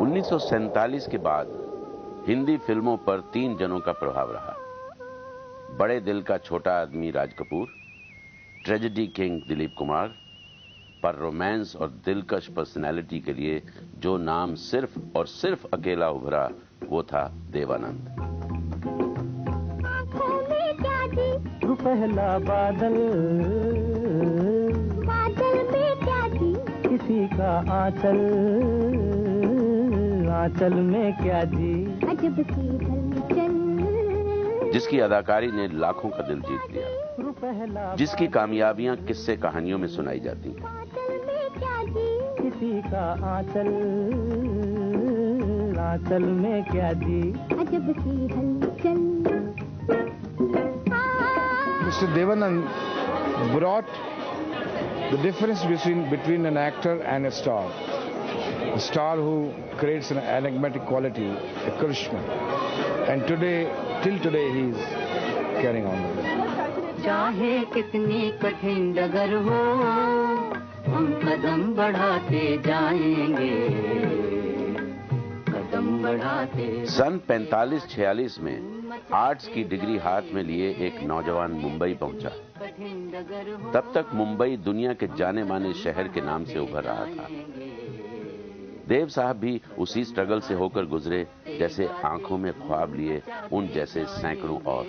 1947 के बाद हिंदी फिल्मों पर 3 जनों का प्रभाव रहा। बड़े दिल का छोटा आदमी राज कपूर, ट्रेजेडी किंग दिलीप कुमार, पर रोमांस और दिलकश पर्सनालिटी के लिए जो नाम सिर्फ और सिर्फ अकेला उभरा वो था देवानंद। पहला बादल बादल में क्या जी, किसी का आंचल आंचल में क्या जी, अजब सी हलचल। जिसकी अदाकारी ने लाखों का दिल जीत लिया, जिसकी कामयाबियां किस्से कहानियों में सुनाई जाती हैं। बादल में क्या जी, किसी का आंचल आंचल में क्या जी, अजब सी हलचल। Mr. Devanand brought the difference between an actor and a star. A star who creates an enigmatic quality, a charisma. And today, till today, he is carrying on with it. चाहे कितनी कठिन डगर हो, हम कदम बढ़ाते जाएंगे, कदम बढ़ाते। सन 45-46 में आर्ट्स की डिग्री हाथ में लिए एक नौजवान मुंबई पहुंचा। तब तक मुंबई दुनिया के जाने माने शहर के नाम से उभर रहा था। देव साहब भी उसी स्ट्रगल से होकर गुजरे जैसे आंखों में ख्वाब लिए उन जैसे सैकड़ों और।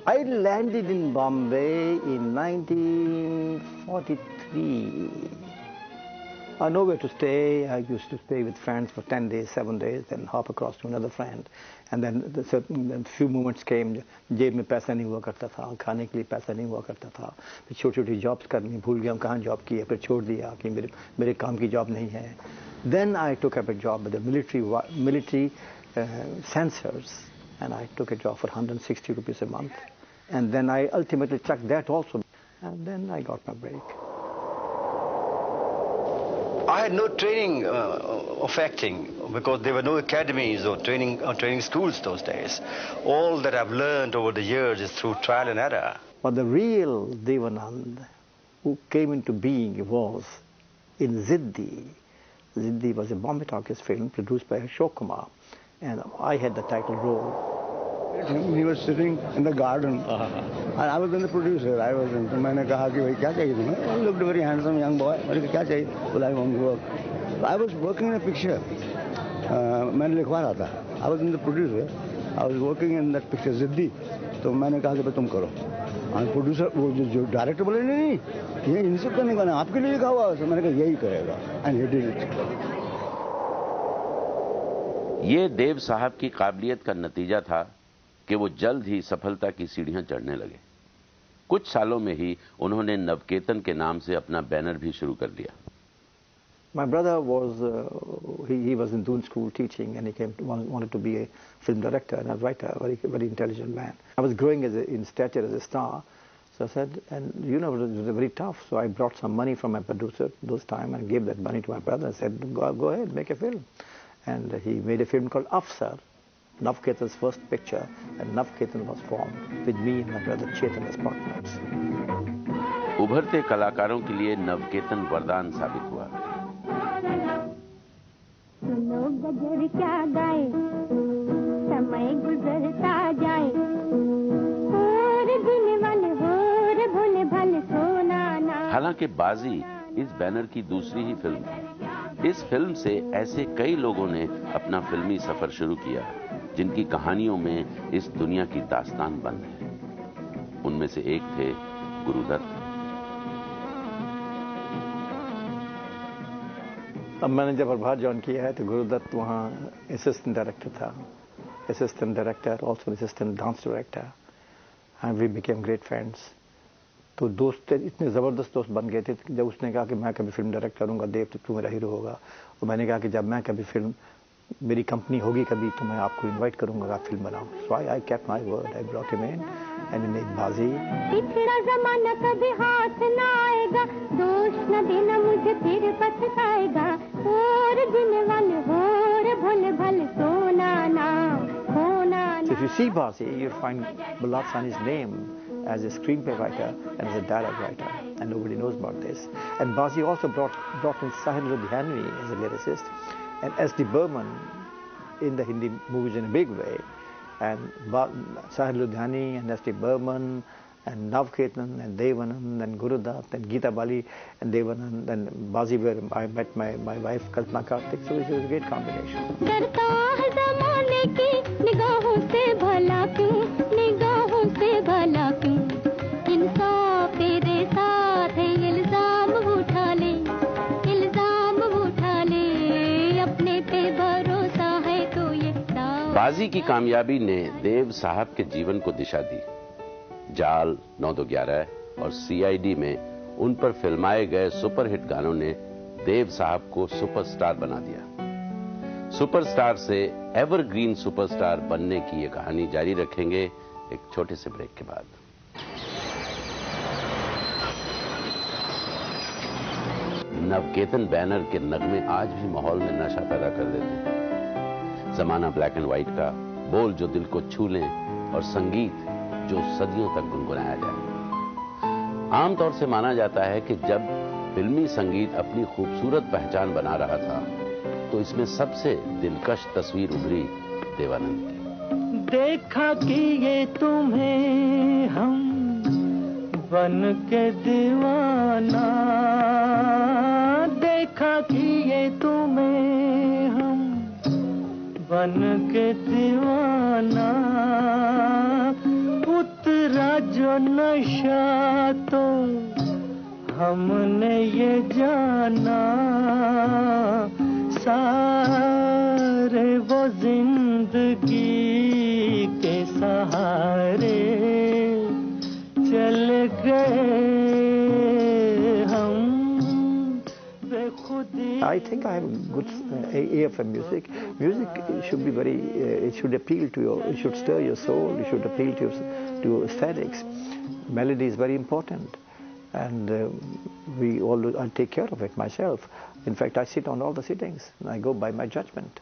I landed in Bombay in 1943. Nowhere to stay. I used to stay with friends for 10 days, 7 days, then hop across to another friend. And then a few moments came, जेब में पैसा नहीं हुआ करता था, खाने के लिए पैसा नहीं हुआ करता था, फिर छोटी-छोटी जॉब्स करनी भूल गया, कहाँ जॉब की है, फिर छोड़ दिया कि मेरे काम की जॉब नहीं है. Then I took up a job with the military censors, and I took a job for 160 rupees a month. And then I ultimately chucked that also, and then I got my break. I had no training of acting because there were no academies or training schools those days. All that I've learned over the years is through trial and error. But the real Devanand who came into being was in Ziddi. Ziddi was a Bombay Talkies film produced by Ashok Kumar, and I had the title role. He was sitting in the garden, and I was the producer. I was in. मैंने कहा कि भाई क्या चाहिए तुम्हें? He looked very handsome young boy. मैंने कहा क्या चाहिए? Well, I want to work. I was working in a picture. मैंने लिखवा रहा था. I was in the producer. I was working in that picture Ziddi. तो मैंने कहा कि भाई तुम करो. और प्रोड्यूसर वो जो डायरेक्टर बोले नहीं ये इनसे करने का ना आपके लिए लिखा हुआ है. मैंने कहा यही करेगा. And he did it. ये देव साहब की काबिलियत का नतीजा था कि वो जल्द ही सफलता की सीढ़ियां चढ़ने लगे। कुछ सालों में ही उन्होंने नवकेतन के नाम से अपना बैनर भी शुरू कर दिया। My brother was he was in Doon School teaching, and he wanted to be a film director and a writer, very intelligent man. I was growing in stature as a star, so I said, and it was very tough. So I brought some money from my producer those time and gave that money to my brother and said, go ahead, make a film. And he made a film called Afsar, Navketan's first picture, and Navketan was formed with me and my brother Chetan as partners. उभरते कलाकारों के लिए नवकेतन वरदान साबित हुआ। सुनो गजर क्या गाए, समय गुजरता जाए, और दिन वाले होर भोले भाले सोना ना। हालांकि बाजी इस बैनर की दूसरी ही फिल्म थी। इस फिल्म से ऐसे कई लोगों ने अपना फिल्मी सफर शुरू किया जिनकी कहानियों में इस दुनिया की दास्तान बंद है। उनमें से एक थे गुरुदत्त। अब मैंने जब प्रभात ज्वाइन किया है तो गुरुदत्त वहाँ असिस्टेंट डायरेक्टर था, assistant director, also assistant dance director, and we became great friends. तो दोस्त इतने ज़बरदस्त दोस्त बन गए थे कि जब उसने कहा कि मैं कभी फिल्म डायरेक्टर करूँगा देव तो तू मेरा हीरो होगा, और मैंने कहा कि जब मैं कभी फिल्म मेरी कंपनी होगी कभी तो मैं आपको इनवाइट करूँगा आप फिल्म बनाओ। So I kept my word, I brought him in and we made Baazi. पिछड़ा जमाना कभी हाथ ना आएगा, दोष न देना मुझे फिर पछताएगा, और दिन वाले होर भोले भाले सोना ना खोना ना। So if you see Bazi, you find Bulat Sahni's name as a screenplay writer and as a dialogue writer, and nobody knows about this. And Bazi also brought in Sahil Ludhianvi as a lyricist, and S.D. Burman in the Hindi movies in a big way, and Sahir Ludhiani and S.D. Burman and Navketan and Devanand and Gurudat and Geeta Bali and Devanand and Bazi, where I met my wife Kalpana Karthik, so it was a great combination. बाजी की कामयाबी ने देव साहब के जीवन को दिशा दी। जाल, 9-2-11 और सीआईडी में उन पर फिल्माए गए सुपरहिट गानों ने देव साहब को सुपरस्टार बना दिया। सुपरस्टार से एवरग्रीन सुपरस्टार बनने की ये कहानी जारी रखेंगे एक छोटे से ब्रेक के बाद। नवकेतन बैनर के नगमे आज भी माहौल में नशा पैदा कर देते हैं। जमाना ब्लैक एंड व्हाइट का, बोल जो दिल को छू लें और संगीत जो सदियों तक गुनगुनाया जाए। आमतौर से माना जाता है कि जब फिल्मी संगीत अपनी खूबसूरत पहचान बना रहा था तो इसमें सबसे दिलकश तस्वीर उभरी देवानंद की। देखा कि ये तुम्हें हम बन के दीवाना, देखा कि ये तुम्हें हम बन के दीवाना, उतरा जो नशा तो हमने ये जाना, सारे वो जिंदगी के सहारे चल गए हम बेखुदी। I think I have a good ear for music. Music should be very, it should appeal to your, it should stir your soul, it should appeal to aesthetics. Melody is very important, and I take care of it myself. In fact, I sit on all the sittings, and I go by my judgment.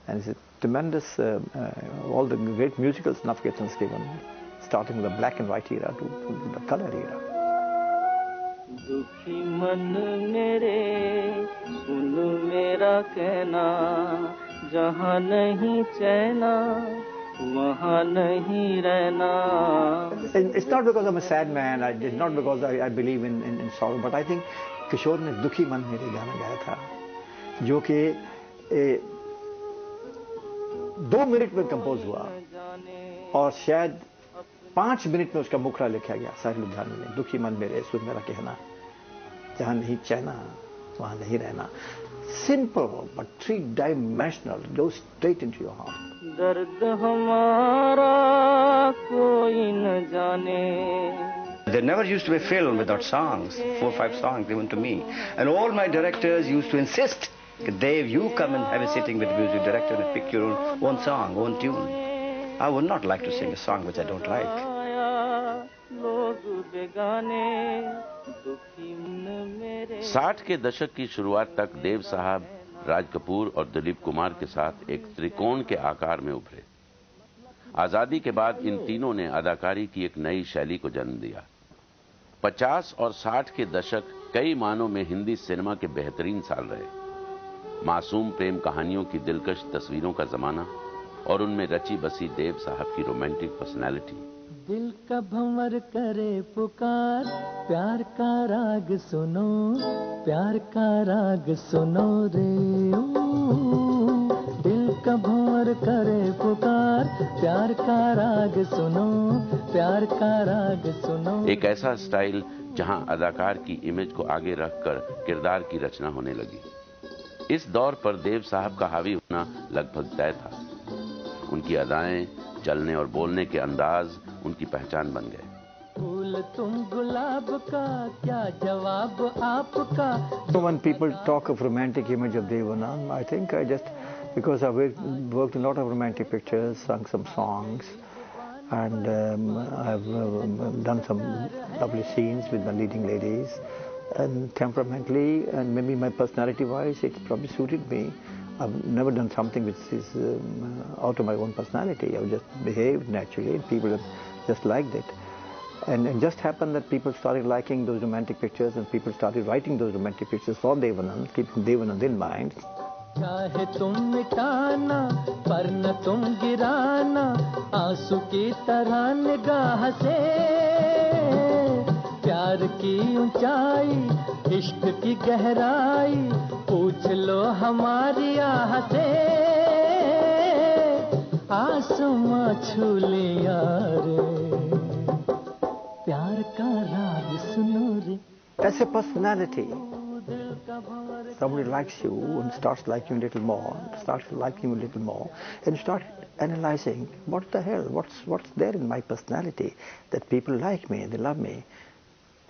And it's a tremendous, all the great musicals Navketan has given, starting with the black and white era to the color era. दुखी मन मेरे सुन मेरा कहना, जहाँ नहीं चैना वहाँ नहीं रहना. It's not because I'm a sad man, it's not because I believe in sorrow, but I think किशोर ने दुखी मन मेरे गाना गाया था, जो कि 2 मिनट में कंपोज हुआ और शायद 5 मिनट में उसका मुखड़ा लिखा गया साहिर लुधियानी ने। दुखी मन मेरे सुन मेरा कहना, जहाँ नहीं चैना वहाँ नहीं रहना. Simple but 3-dimensional, goes straight into your heart. दर्द हमारा कोई न जाने. There never used to be a film without songs, 4 or 5 songs given to me. And all my directors used to insist, Dave, you come and have a sitting with the music director and pick your own song, own tune. I would not like to sing a song which I don't like. 60 के दशक की शुरुआत तक देव साहब राज कपूर और दिलीप कुमार के साथ एक त्रिकोण के आकार में उभरे. आजादी के बाद इन तीनों ने अदाकारी की एक नई शैली को जन्म दिया. 50 और 60 के दशक कई मानों में हिंदी सिनेमा के बेहतरीन साल रहे. मासूम प्रेम कहानियों की दिलकश तस्वीरों का जमाना और उनमें रची बसी देव साहब की रोमांटिक पर्सनैलिटी. दिल का भंवर करे पुकार, प्यार का राग सुनो, प्यार का राग सुनो रे. दिल का भंवर करे पुकार, प्यार का राग सुनो, प्यार का राग सुनो. एक ऐसा स्टाइल जहां अदाकार की इमेज को आगे रखकर किरदार की रचना होने लगी. इस दौर पर देव साहब का हावी होना लगभग तय था. उनकी अदाएं, चलने और बोलने के अंदाज उनकी पहचान बन गए. फूल तुम गुलाब का, क्या जवाब आपका. So when people talk of romantic image of Devanand, I think because I've worked in a lot of romantic pictures, sung some songs, and I've done some lovely scenes with the leading ladies, and temperamentally and maybe my personality-wise, it probably suited me. I've never done something which is out of my own personality. I've just behaved naturally, and people have just liked it. And it just happened that people started liking those romantic pictures, and people started writing those romantic pictures for Devanand, keeping Devanand in mind. चाहे तुम मिटाना पर न तुम गिराना, आंसू की तरह निगाह से। प्यार की ऊंचाई, इश्क की गहराई, पूछ लो हमारी आह से। आसमां छू लिया रे, प्यार का राग सुनो रे। That's a personality. Somebody likes you and starts liking you a little more, and you start analyzing, what the hell, what's there in my personality that people like me, they love me.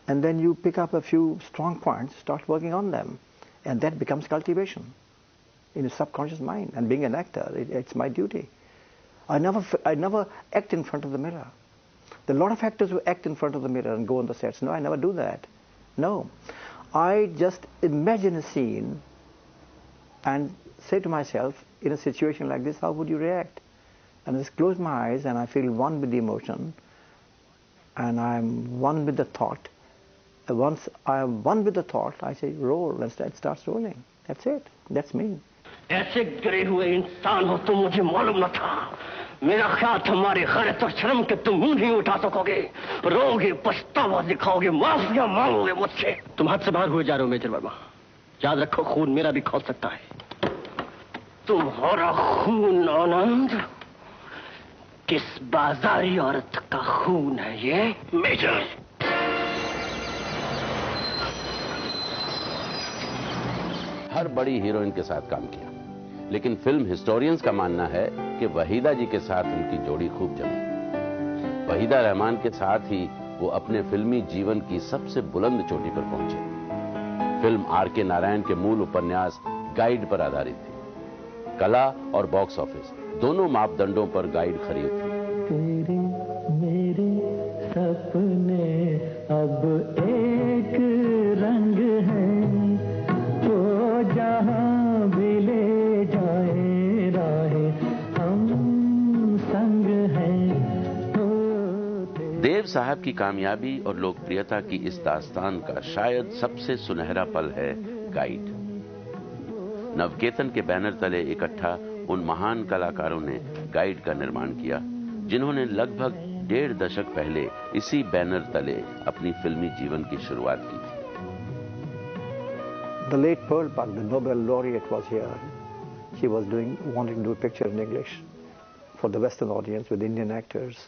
And then you pick up a few strong points, start working on them, and that becomes cultivation in your subconscious mind. And being an actor, it's my duty. I never act in front of the mirror. There are a lot of actors who act in front of the mirror and go on the sets. No, I never do that. No. I just imagine a scene and say to myself, in a situation like this, how would you react? And I just close my eyes and I feel one with the emotion and I'm one with the thought. And once I am one with the thought, I say roll and it starts rolling. That's it. That's me. ऐसे गिरे हुए इंसान हो तुम, मुझे मालूम न था। मेरा ख्याल तुम्हारी गैरत और शर्म के तुम मुंह नहीं उठा सकोगे, रोगे, पछतावा दिखाओगे, माफिया मांगोगे मुझसे। तुम हद से बाहर हुए जा रहे हो मेजर वर्मा। याद रखो, खून मेरा भी खौल सकता है। तुम्हारा खून आनंद, किस बाजारी औरत का खून है ये मेजर? हर बड़ी हीरोइन के साथ काम किया, लेकिन फिल्म हिस्टोरियंस का मानना है कि वहीदा जी के साथ उनकी जोड़ी खूब जमी। वहीदा रहमान के साथ ही वो अपने फिल्मी जीवन की सबसे बुलंद चोटी पर पहुंचे। Film R K. नारायण के मूल उपन्यास गाइड पर आधारित थी। कला और बॉक्स ऑफिस दोनों मापदंडों पर गाइड खरीद थी। तेरे मेरे सपने अब एक रंग है, तो जहां भी ले जाए राहें हम संग हैं। देव साहब की कामयाबी और लोकप्रियता की इस दास्तान का शायद सबसे सुनहरा पल है गाइड। नवकेतन के बैनर तले इकट्ठा उन महान कलाकारों ने गाइड का निर्माण किया, जिन्होंने लगभग 1.5 दशक पहले इसी बैनर तले अपनी फिल्मी जीवन की शुरुआत की थी। The late Pearl Buck, the Nobel laureate, was here. She was wanting to do a picture in English for the Western audience with Indian actors.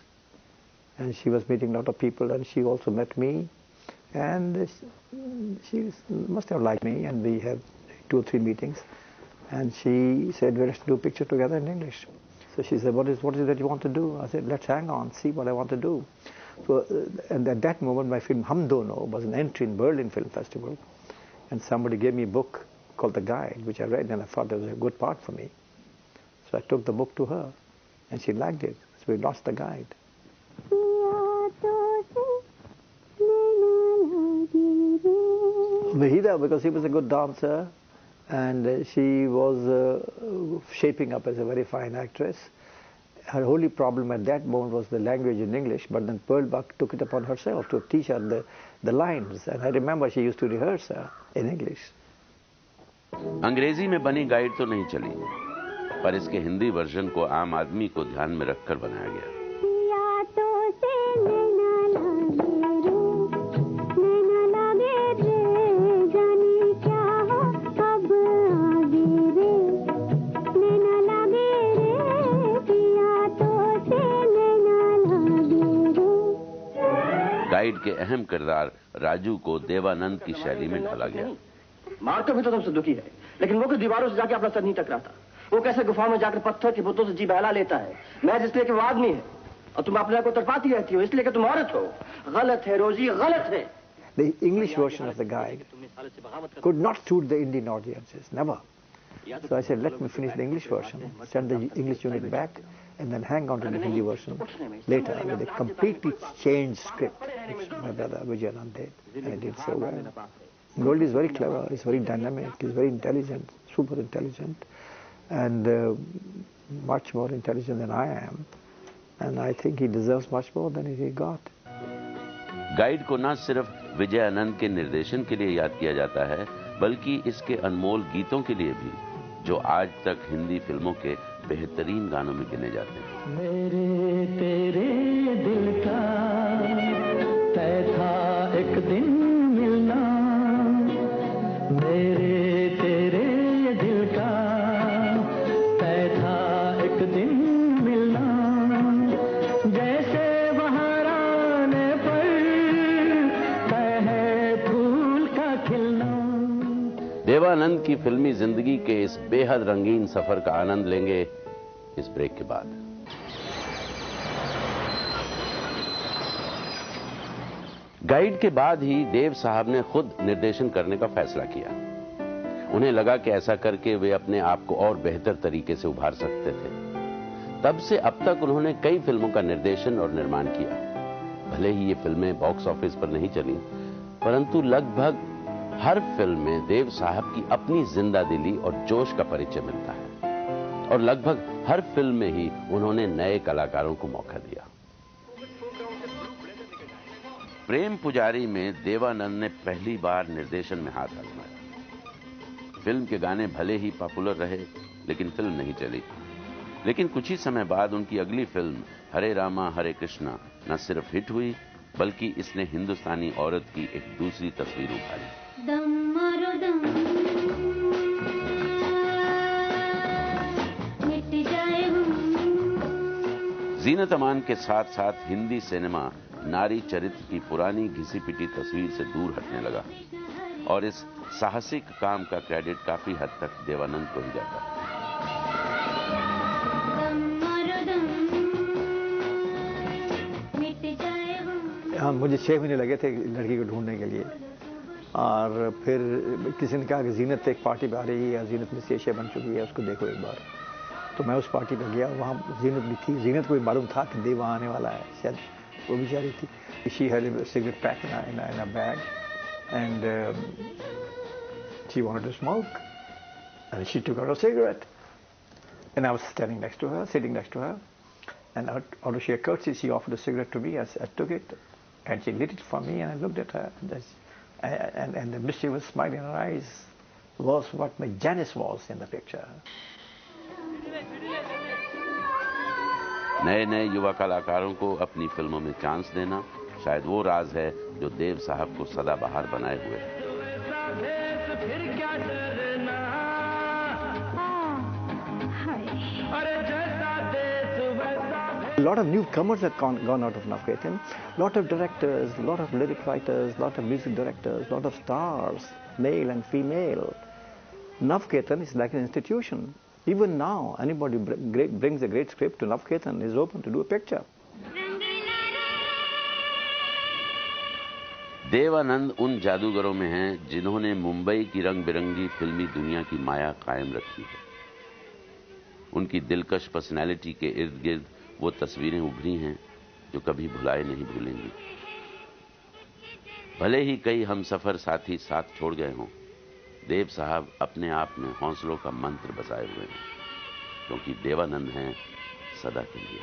And she was meeting a lot of people, and she also met me. And she must have liked me, and we had 2 or 3 meetings. And she said, let's do a picture together in English. So she said, what is it that you want to do? I said, let's hang on, see what I want to do. So, and at that moment, my film Hum Dono was an entry in Berlin Film Festival. And somebody gave me a book called The Guide, which I read, and I thought that was a good part for me. So I took the book to her, and she liked it. So we lost The Guide. Vahida, because she was a good dancer, and she was shaping up as a very fine actress. Her only problem at that moment was the language in English, but then Pearl Buck took it upon herself to teach her the lines. And I remember she used to rehearse in English. अंग्रेजी में बनी guide तो नहीं चली, पर इसके Hindi version को आम आदमी को ध्यान में रखकर बनाया गया। गाइड के अहम किरदार राजू को देवानंद की शैली में ढाला गया। मारकर भी तो तुमसे दुखी है, लेकिन वो कुछ दीवारों से जाके अपना सर नहीं टकराता। वो कैसे गुफा में जाकर पत्थर के बुतों से जी बहला लेता है। मैं इसलिए कि वो आदमी है और तुम अपने को तड़पाती रहती हो, इसलिए कि तुम औरत हो। गलत है रोजी, गलत है। The English version of The Guide could not suit the Indian audiences, never. So I said, let me finish the English version, send the English unit back, and then hang on to the Hindi version later with a completely changed script, which my brother Vijayanand did, and he did so well. Goldie is very clever, he's very dynamic, he's very intelligent, super intelligent, and much more intelligent than I am. And I think he deserves much more than he got. Guide को न सिर्फ विजयानंद के निर्देशन के लिए याद किया जाता है, बल्कि इसके अनमोल गीतों के लिए भी, जो आज तक हिंदी फिल्मों के बेहतरीन गानों में गिने जाते हैं। मेरे तेरे दिल का तय था एक दिन मिलना, मेरे तेरे दिल का तय था एक दिन मिलना, जैसे बहार आने पर तय है फूल का खिलना। देवानंद की फिल्मी जिंदगी के इस बेहद रंगीन सफर का आनंद लेंगे इस ब्रेक के बाद। गाइड के बाद ही देव साहब ने खुद निर्देशन करने का फैसला किया। उन्हें लगा कि ऐसा करके वे अपने आप को और बेहतर तरीके से उभार सकते थे। तब से अब तक उन्होंने कई फिल्मों का निर्देशन और निर्माण किया। भले ही ये फिल्में बॉक्स ऑफिस पर नहीं चली, परंतु लगभग हर फिल्म में देव साहब की अपनी जिंदा दिली और जोश का परिचय मिलता है और लगभग हर फिल्म में ही उन्होंने नए कलाकारों को मौका दिया। प्रेम पुजारी में देवानंद ने पहली बार निर्देशन में हाथ आजमाया। फिल्म के गाने भले ही पॉपुलर रहे, लेकिन फिल्म नहीं चली। लेकिन कुछ ही समय बाद उनकी अगली फिल्म हरे रामा हरे कृष्णा न सिर्फ हिट हुई, बल्कि इसने हिंदुस्तानी औरत की एक दूसरी तस्वीर उभारी। दम मारो दम, मिट जाए हम। जीनत अमान के साथ साथ हिंदी सिनेमा नारी चरित्र की पुरानी घिसी पिटी तस्वीर से दूर हटने लगा और इस साहसिक काम का क्रेडिट काफी हद तक देवानंद को ही जाता है। मुझे 6 महीने लगे थे लड़की को ढूंढने के लिए, और फिर किसी ने कहा कि जीनत एक पार्टी पे आ रही है या जीनत में से बन चुकी है, उसको देखो एक बार। तो मैं उस पार्टी पे गया, वहाँ जीनत भी थी। जीनत को भी मालूम था कि देवा आने वाला है, शायद वो भी जा रही थी। She had a cigarette pack in a bag, and she wanted to smoke, and she took out a cigarette, and I was standing next to her, sitting next to her, and out of sheer courtesy, she offered a cigarette to me. I took it, and she lit it for me, and I looked at her, and the mischievous smile in her eyes was what my Janice was in the picture. नए नए युवा कलाकारों को अपनी फिल्मों में chance देना शायद वो राज है जो देव साहब को सदाबहार बनाए हुए है। A lot of newcomers have gone out of Navketan. A lot of directors, a lot of lyric writers, a lot of music directors, a lot of stars, male and female. Navketan is like an institution. Even now, anybody brings a great script to Navketan is open to do a picture. Devanand उन जादूगरों में हैं जिन्होंने मुंबई की रंग बिरंगी फिल्मी दुनिया की माया कायम रखी है। उनकी दिलकश पर्सनैलिटी के इर्द गिर्द वो तस्वीरें उभरी हैं जो कभी भुलाए नहीं भूलेंगी। भले ही कई हमसफर साथी साथ छोड़ गए हों, देव साहब अपने आप में हौसलों का मंत्र बसाए हुए हैं, क्योंकि देवानंद हैं सदा के लिए।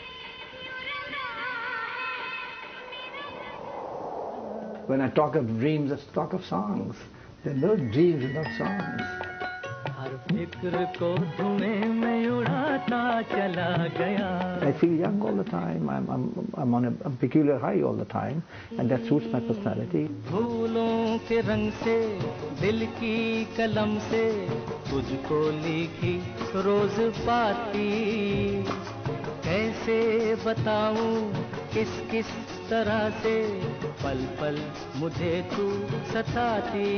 When I talk of dreams, I talk of songs. There are no dreams without songs. हर फिक्र को धुएं में उड़ाता चला गया। I feel young all the time. I'm on a peculiar high all the time, and that suits my personality. फूलों के रंग से, दिल की कलम से, तुझको लिखी रोज पाती। कैसे बताऊं किस किस तरह से, पल पल मुझे तू सताती।